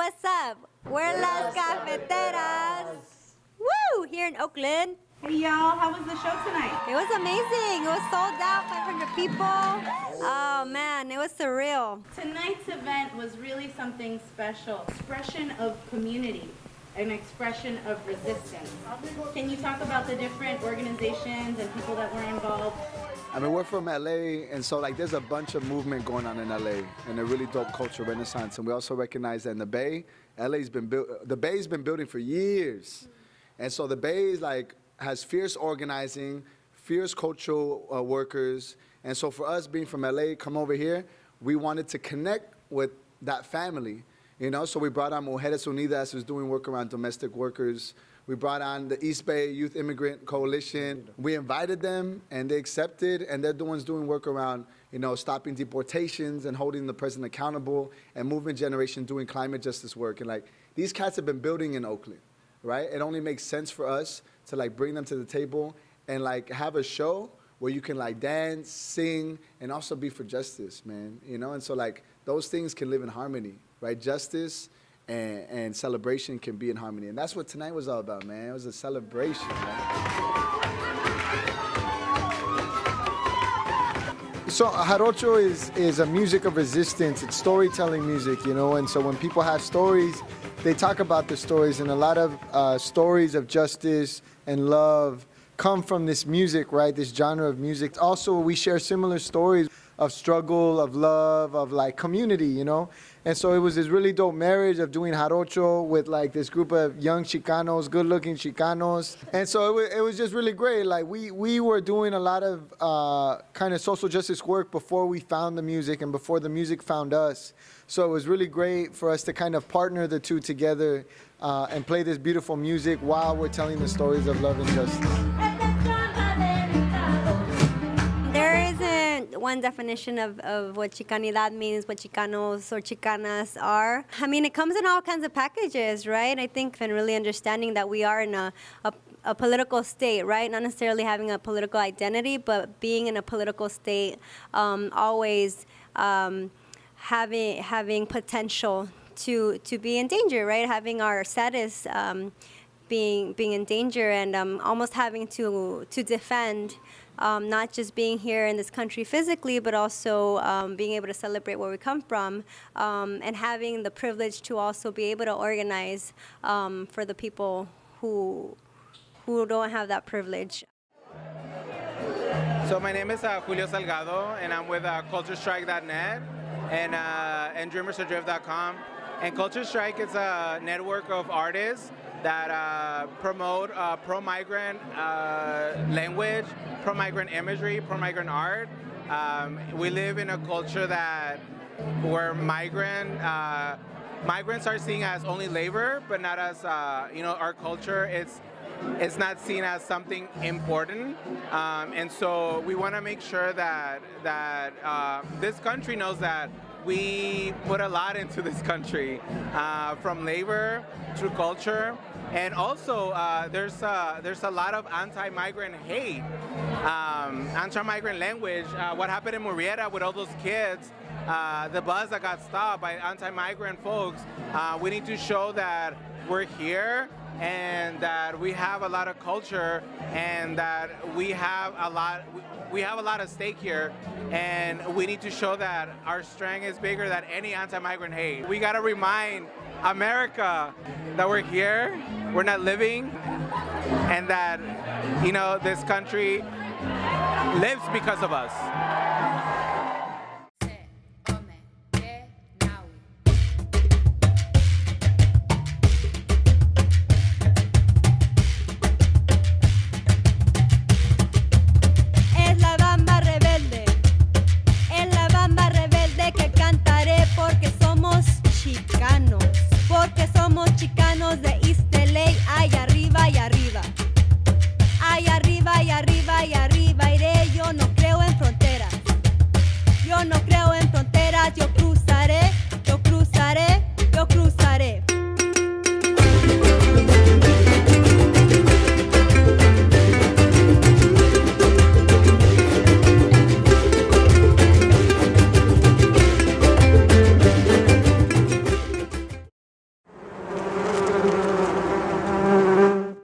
what's up? We're Las Cafeteras. Woo! Here in Oakland. Hey y'all, how was the show tonight? It was amazing. It was sold out, 500 people. Oh man, it was surreal. Tonight's event was really something special. Expression of community, an expression of resistance. Can you talk about the different organizations and people that were involved? I mean, we're from LA, and so like there's a bunch of movement going on in LA, and a really dope culture renaissance. And we also recognize that in the Bay, the Bay's been building for years, and so the Bay is like has fierce organizing, fierce cultural workers, and so for us being from LA, come over here, we wanted to connect with that family, you know. So we brought on Mujeres Unidas, who's doing work around domestic workers. We brought on the East Bay Youth Immigrant Coalition. We invited them, and they accepted, and they're the ones doing work around, you know, stopping deportations and holding the president accountable, and Movement Generation doing climate justice work. And like, these cats have been building in Oakland, right? It only makes sense for us to like bring them to the table and like have a show where you can like dance, sing, and also be for justice, man, you know? And so like, those things can live in harmony, right? Justice and celebration can be in harmony. And that's what tonight was all about, man. It was a celebration, man. So jarocho is a music of resistance. It's storytelling music, you know? And so when people have stories, they talk about the stories, and a lot of stories of justice and love come from this music, right? This genre of music. Also, we share similar stories of struggle, of love, of like community, you know? And so it was this really dope marriage of doing jarocho with like this group of young Chicanos, good-looking Chicanos. And so it was just really great. Like we were doing a lot of kind of social justice work before we found the music and before the music found us. So it was really great for us to kind of partner the two together and play this beautiful music while we're telling the stories of love and justice. One definition of what Chicanidad means, what Chicanos or Chicanas are. I mean, it comes in all kinds of packages, right? I think and really understanding that we are in a political state, right? Not necessarily having a political identity, but being in a political state, always having potential to be in danger, right? Having our status being in danger, and almost having to defend. Not just being here in this country physically, but also being able to celebrate where we come from, and having the privilege to also be able to organize for the people who don't have that privilege. So my name is Julio Salgado, and I'm with CultureStrike.net and DreamersToDrift.com. And Culture Strike is a network of artists that promote pro-migrant language, pro-migrant imagery, pro-migrant art. We live in a culture where migrants are seen as only labor, but not as our culture. It's not seen as something important, and so we want to make sure that this country knows that we put a lot into this country, from labor to culture, and also there's a lot of anti-migrant hate, anti-migrant language. What happened in Moreno with all those kids, the bus that got stopped by anti-migrant folks. We need to show that we're here and that we have a lot of culture and that we have a lot at stake here, and we need to show that our strength is bigger than any anti-migrant hate. We gotta remind America that we're here, we're not living, and that this country lives because of us.